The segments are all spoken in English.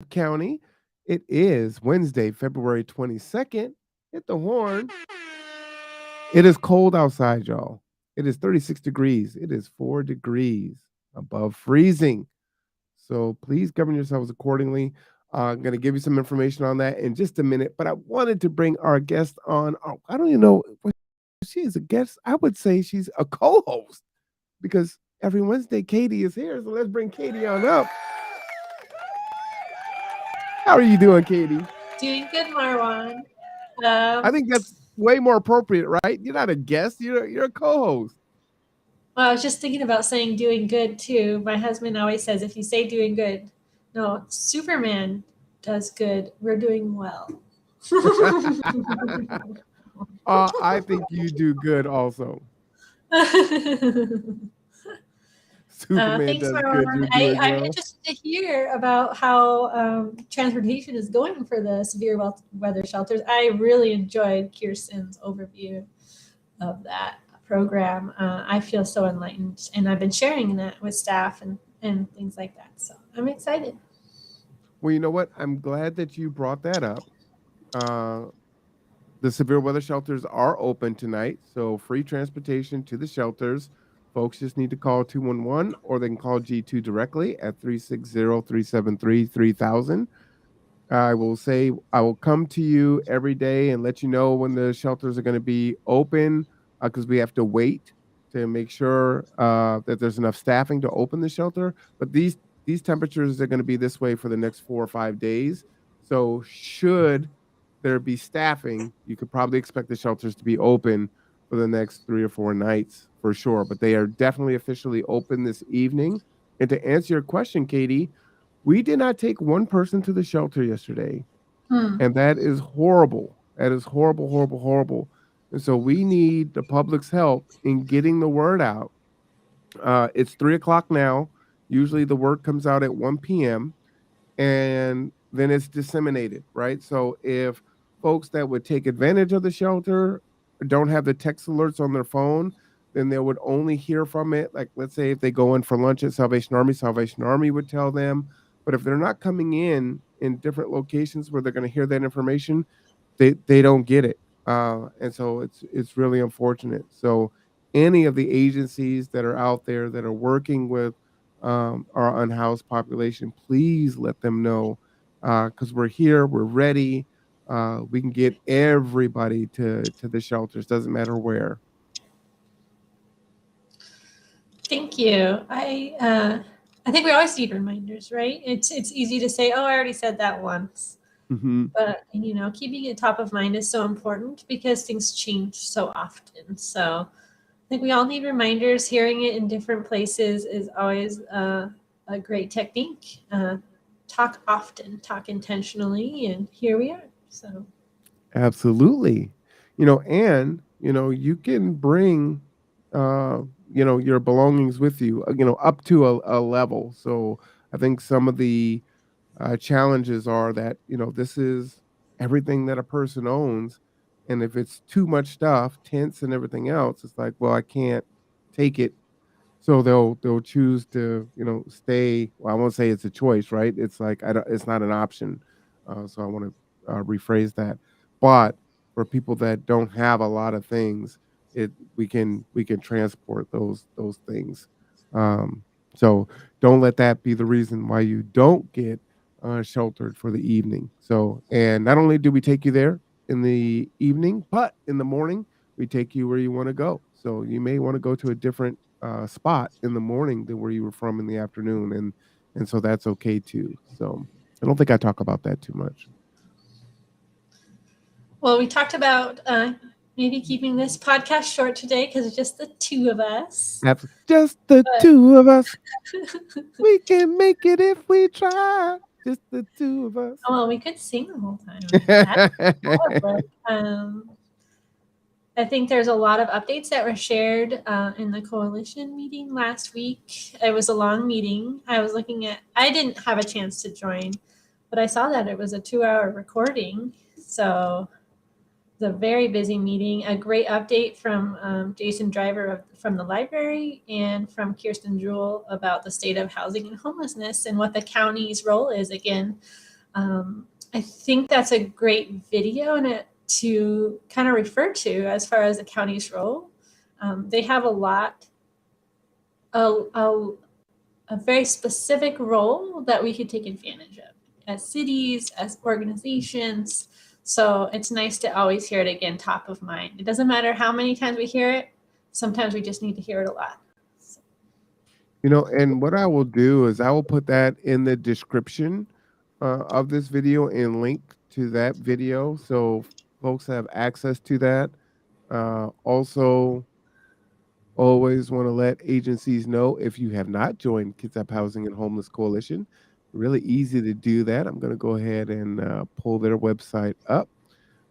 County. It is Wednesday, February 22nd. Hit the horn. It is cold outside, y'all. It is 36 degrees. It is 4 degrees above freezing. So please govern yourselves accordingly. I'm going to give you some information on that in just a minute, but I wanted to bring our guest on. Oh, I don't even know what she is a guest. I would say she's a co-host because every Wednesday Katie is here. So let's bring Katie on up. How are you doing, Katie? Doing good, Marwan. I Um, think that's way more appropriate, right? You're not a guest. You're a co-host. well, I was just thinking about saying doing good too. My husband always says if you say doing good, no, Superman does good. We're doing well. I think you do good also. Superman Thanks, does good. Marwan. You're doing I'm well. interested to hear about how transportation is going for the severe weather shelters. I really enjoyed Kirsten's overview of that program. I feel so enlightened, and I've been sharing that with staff and things like that. So I'm excited. Well, you know what? I'm glad that you brought that up. Uh, the severe weather shelters are open tonight, so free transportation to the shelters. Folks just need to call 211 or they can call G2 directly at 360-373-3000. I will say I will come to you every day and let you know when the shelters are going to be open because we have to wait to make sure that there's enough staffing to open the shelter. But these temperatures are going to be this way for the next 4 or 5 days. So should there be staffing, you could probably expect the shelters to be open for the next 3 or 4 nights for sure. But they are definitely officially open this evening. And to answer your question, Katie, we did not take one person to the shelter yesterday, Hmm. and that is horrible. That is horrible, horrible, horrible. And so we need the public's help in getting the word out. It's 3 o'clock now. Usually the word comes out at 1 p.m. and then it's disseminated, right? So if folks that would take advantage of the shelter don't have the text alerts on their phone, then they would only hear from it. Like, let's say if they go in for lunch at Salvation Army would tell them. But if they're not coming in different locations where they're going to hear that information, they don't get it. And so it's really unfortunate. So any of the agencies that are out there that are working with our unhoused population, please let them know because we're here, we're ready. We can get everybody to the shelters. Doesn't matter where. Thank you. I think we always need reminders, right? It's easy to say, oh, I already said that once. Hmm. But keeping it top of mind is so important because things change so often. So I think we all need reminders. Hearing it in different places is always a great technique. Talk often, talk intentionally, and here we are. So Absolutely. And you can bring uh, your belongings with you, up to a level. So I think some of the challenges are that this is everything that a person owns, and if it's too much stuff, tents and everything else, it's like, well, I can't take it. So they'll choose to stay. Well, I won't say it's a choice, right? It's like it's not an option. So I want to rephrase that. But for people that don't have a lot of things, it we can transport those things. Um, so don't let that be the reason why you don't get sheltered for the evening. So, and not only do we take you there in the evening, but in the morning we take you where you want to go. So you may want to go to a different spot in the morning than where you were from in the afternoon, and so that's okay too. So I don't think I talk about that too much. well, we talked about maybe keeping this podcast short today because it's just the two of us. That's just the But two of us. We can make it if we try. Just the two of us. well, we could sing the whole time. That would work. I think there's a lot of updates that were shared in the coalition meeting last week. It was a long meeting. I didn't have a chance to join, but I saw that it was a 2-hour recording. So it's a very busy meeting. A great update from Jason Driver from the library and from Kirsten Jewell about the state of housing and homelessness and what the county's role is. Again, I think that's a great video and it to kind of refer to as far as the county's role. They have a, a very specific role that we could take advantage of as cities, as organizations. So it's nice to always hear it again, top of mind. It doesn't matter how many times we hear it. Sometimes we just need to hear it a lot. So. And what I will do is I will put that in the description of this video and link to that video so folks have access to that. Also, always want to let agencies know if you have not joined Kitsap Housing and Homeless Coalition. Really easy to do that. I'm going to go ahead and pull their website up.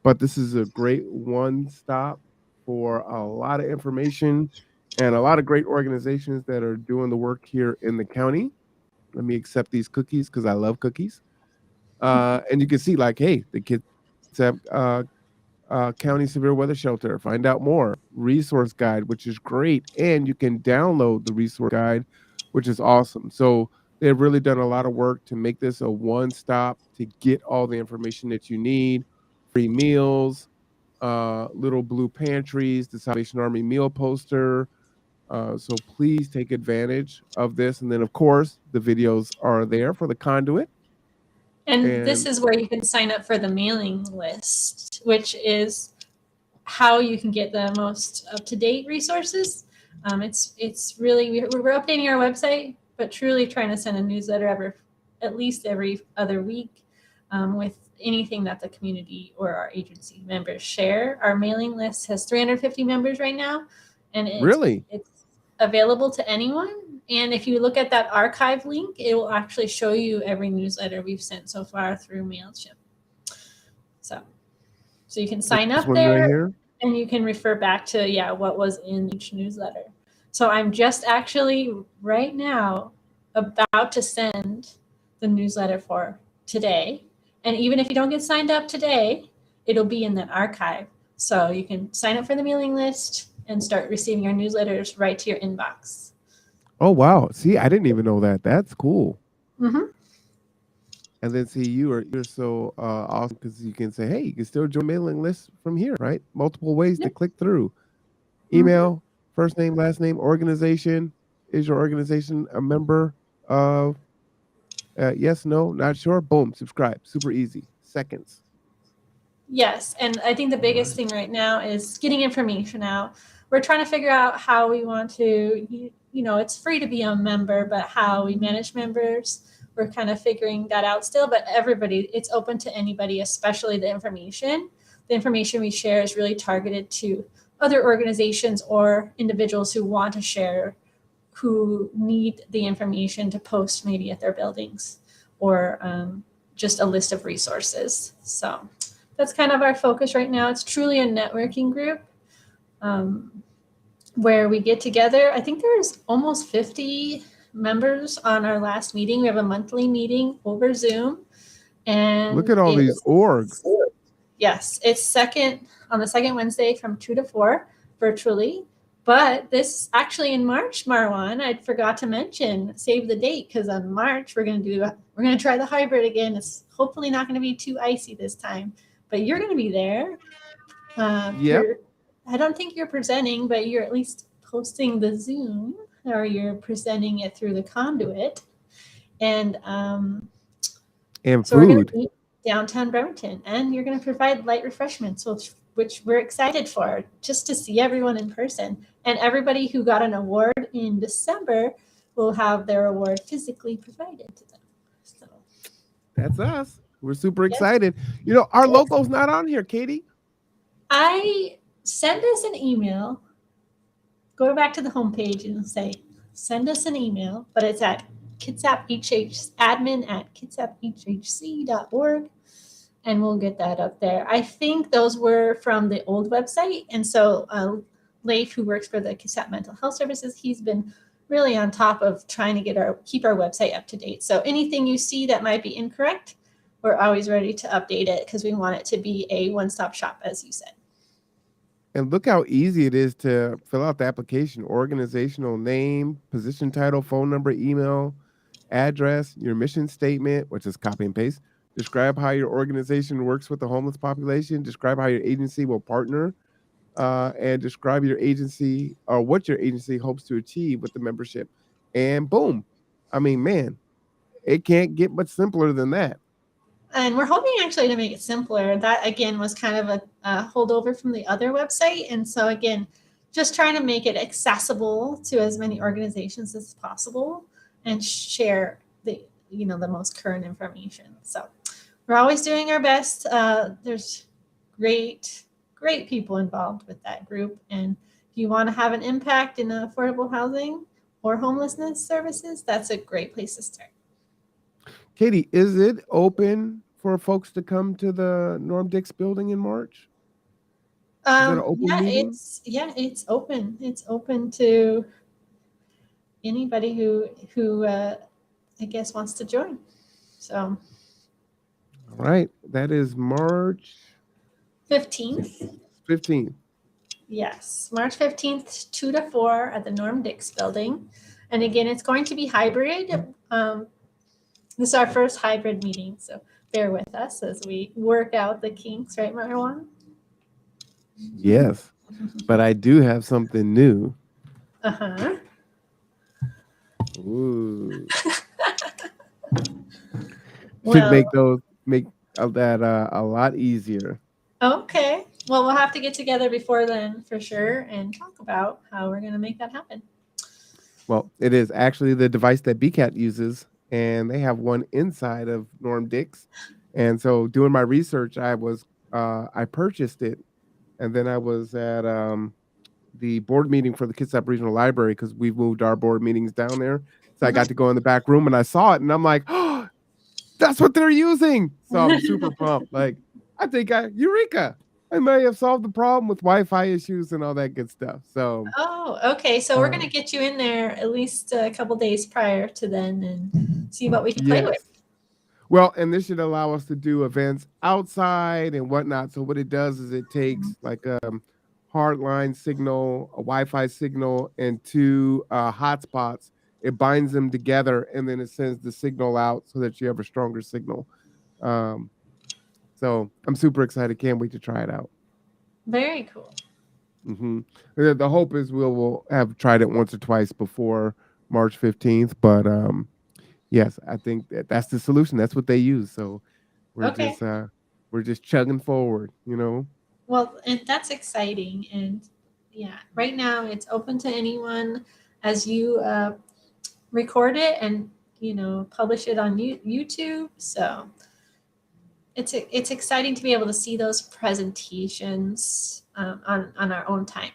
But this is a great one stop for a lot of information and a lot of great organizations that are doing the work here in the county. Let me accept these cookies because I love cookies. And you can see, like, hey, the Kitsap County Severe Weather Shelter. Find out more. Resource guide, which is great. And you can download the resource guide, which is awesome. So they've really done a lot of work to make this a one stop to get all the information that you need. Free meals, little blue pantries, the Salvation Army meal poster. So please take advantage of this. And then, of course, the videos are there for the conduit. And this is where you can sign up for the mailing list, which is how you can get the most up-to-date resources. It's really, we're updating our website, but truly trying to send a newsletter at least every other week with anything that the community or our agency members share. Our mailing list has 350 members right now, and it's available to anyone. And if you look at that archive link, it will actually show you every newsletter we've sent so far through MailChimp. So you can sign up there and you can refer back to, what was in each newsletter. So I'm just actually right now about to send the newsletter for today. And even if you don't get signed up today, it'll be in that archive. So you can sign up for the mailing list and start receiving your newsletters right to your inbox. Oh, wow. See, I didn't even know that. That's cool. Mm-hmm. And then see, you're so awesome because you can say, hey, you can still join mailing lists from here, right? Multiple ways to click through. Email, first name, last name, organization. Is your organization a member of yes, no, not sure? Boom, subscribe. Super easy. Seconds. Yes, and I think the biggest thing right now is getting information out. We're trying to figure out how we want to, it's free to be a member, but how we manage members, we're kind of figuring that out still. But everybody, it's open to anybody, especially the information. The information we share is really targeted to other organizations or individuals who want to share, who need the information to post maybe at their buildings or just a list of resources. So that's kind of our focus right now. It's truly a networking group where we get together. I think there's almost 50 members on our last meeting. We have a monthly meeting over Zoom. And look at all these orgs. Yes, it's on the second Wednesday from 2 to 4 virtually. But this actually in March, Marwan, I forgot to mention, save the date, because on March we're going to try the hybrid again. It's hopefully not going to be too icy this time, but you're going to be there. I don't think you're presenting, but you're at least posting the Zoom, or you're presenting it through the conduit, and so food. We're going to be downtown Bremerton, and you're going to provide light refreshments, which we're excited for, just to see everyone in person. And everybody who got an award in December will have their award physically provided to them. So that's us. We're super excited. Our logo's not on here, Katie. Send us an email. Go back to the homepage and say, send us an email, but it's at admin@kitsaphhc.org. And we'll get that up there. I think those were from the old website. And so Leif, who works for the Kitsap Mental Health Services, he's been really on top of trying to keep our website up to date. So anything you see that might be incorrect, we're always ready to update it because we want it to be a one-stop shop, as you said. And look how easy it is to fill out the application. Organizational name, position title, phone number, email, address, your mission statement, which is copy and paste, Describe how your organization works with the homeless population. Describe how your agency will partner, and describe your agency or what your agency hopes to achieve with the membership. And boom. I mean, man, it can't get much simpler than that. And we're hoping actually to make it simpler. That again was kind of a holdover from the other website. And so again, just trying to make it accessible to as many organizations as possible and share the most current information. So we're always doing our best. There's great people involved with that group. And if you want to have an impact in affordable housing or homelessness services, that's a great place to start. Katie, is it open for folks to come to the Norm Dix building in March? Is that an open Yeah, meeting? it's open. It's open to anybody who I guess wants to join. So All right. That is March 15th, 15th. yes, March 15th, 2 to 4 at the Norm Dix building, and again, it's going to be hybrid. This is our first hybrid meeting, so bear with us as we work out the kinks, right, Marwan? Yes. But I do have something new. Uh huh. Ooh. Should Well, make that a lot easier. okay. Well, we'll have to get together before then for sure and talk about how we're going to make that happen. Well, it is actually the device that BCAT uses, and they have one inside of Norm Dix. And so, doing my research, I purchased it, and then I was at the board meeting for the Kitsap Regional Library because we've moved our board meetings down there. So I got to go in the back room and I saw it, and I'm like, oh, that's what they're using. So I'm super pumped. Like, I think Eureka! I may have solved the problem with Wi-Fi issues and all that good stuff. So, Oh, okay. So we're going to um, get you in there at least a couple days prior to then and see what we can play with. yes. Well, and this should allow us to do events outside and whatnot. So what it does is it takes like a hardline signal, a Wi-Fi signal, and two hotspots. It binds them together, and then it sends the signal out so that you have a stronger signal. Um, so I'm super excited. Can't wait to try it out. Very cool. hmm The hope is we'll have tried it once or twice before March 15th, but yes, I think that's the solution. That's what they use. So we're Okay. just uh we're just chugging forward, you know. Well, and that's exciting. And yeah, right now it's open to anyone as you record it and publish it on YouTube. So it's exciting to be able to see those presentations on our own time.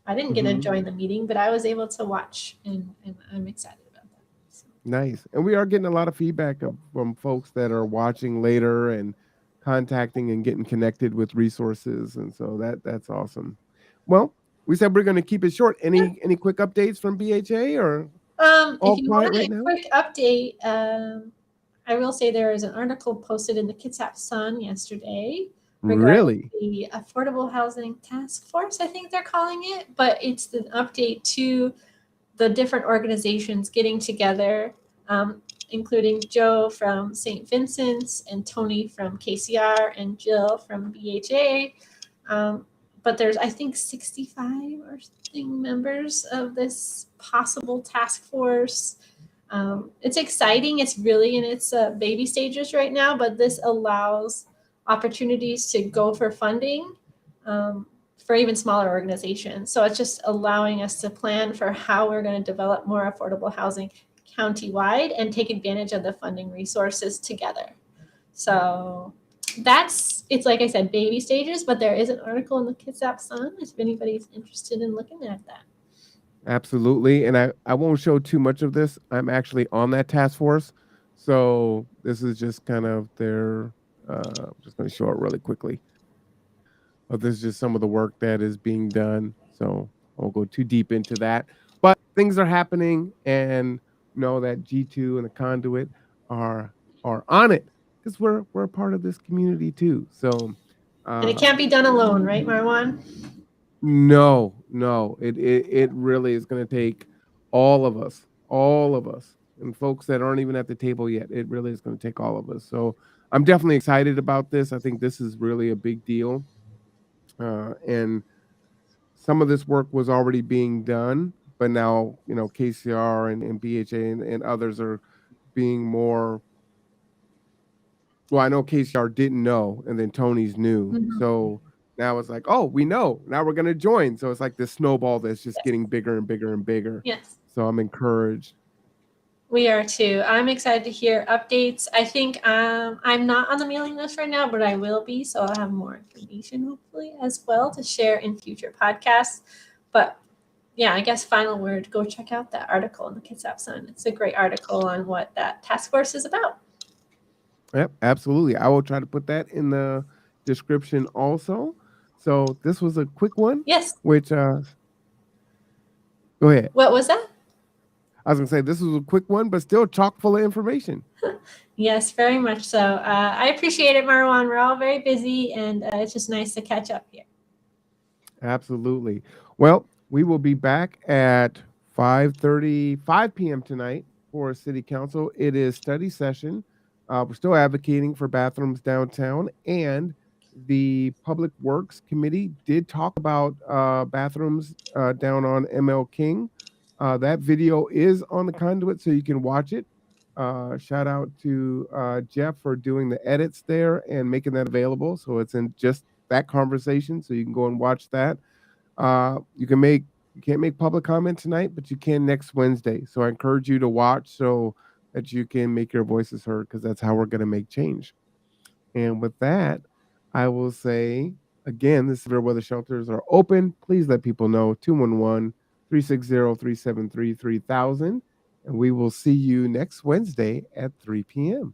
I didn't get to hmm join the meeting, but I was able to watch, and I'm excited about that. So, Nice. And we are getting a lot of feedback from folks that are watching later and contacting and getting connected with resources, and so that's awesome. Well, we said we're going to keep it short. yeah. Any quick updates from BHA or If all you quiet want right a now? quick update, I will say there is an article posted in the Kitsap Sun yesterday regarding Really? the Affordable Housing Task Force, I think they're calling it, but it's an update to the different organizations getting together, including Joe from St. Vincent's and Tony from KCR and Jill from BHA. But there's, I think, 65 or something members of this possible task force. It's exciting. It's really in its baby stages right now, but this allows opportunities to go for funding for even smaller organizations. So it's just allowing us to plan for how we're going to develop more affordable housing countywide and take advantage of the funding resources together. So it's like I said, baby stages, but there is an article in the Kitsap Sun if anybody's interested in looking at that. Absolutely. And I won't show too much of this. I'm actually on that task force. So this is just kind of their I'm just going to show it really quickly. This is just some of the work that is being done. So I won't go too deep into that. But things are happening, and know that G2 and the conduit are are on it because we're a part of this community too. So And it can't um be done alone, right, Marwan? no, no, it really is going to take all of us, and folks that aren't even at the table yet. It really is going to take all of us. So I'm definitely excited about this. I think this is really a big deal. And some of this work was already being done, but now, KCR and BHA and others are being more. Well, I know KCR didn't know, and then Tony's knew. Mhm. So now it's like, oh, we know. Now we're gonna join. So it's like this snowball that's just Yes. getting bigger and bigger and bigger. Yes. So I'm encouraged. We are too. I'm excited to hear updates. I think I'm not on the mailing list right now, but I will be. So I'll have more information hopefully as well to share in future podcasts. But yeah, I guess final word, go check out that article in the Kitsap Sun. It's a great article on what that task force is about. Yep, absolutely. I will try to put that in the description also. So this was a quick one, Yes. which go ahead. What was that? I was gonna say this was a quick one, but still chock full of information. Yes, very much so. I appreciate it, Marwan. We're all very busy, and it's just nice to catch up here. Absolutely. Well, we will be back at 5:35 p.m. tonight for city council. It is study session. We're still advocating for bathrooms downtown, and the Public Works Committee did talk about bathrooms down on ML King. That video is on the conduit, so you can watch it. Shout out to Jeff for doing the edits there and making that available. So it's in just that conversation, so you can go and watch that. You can't make public comment tonight, but you can next Wednesday. So I encourage you to watch so that you can make your voices heard, because that's how we're going to make change. And with that, I will say again, the severe weather shelters are open. Please let people know 211 360 373 3000. And we will see you next Wednesday at 3 p.m.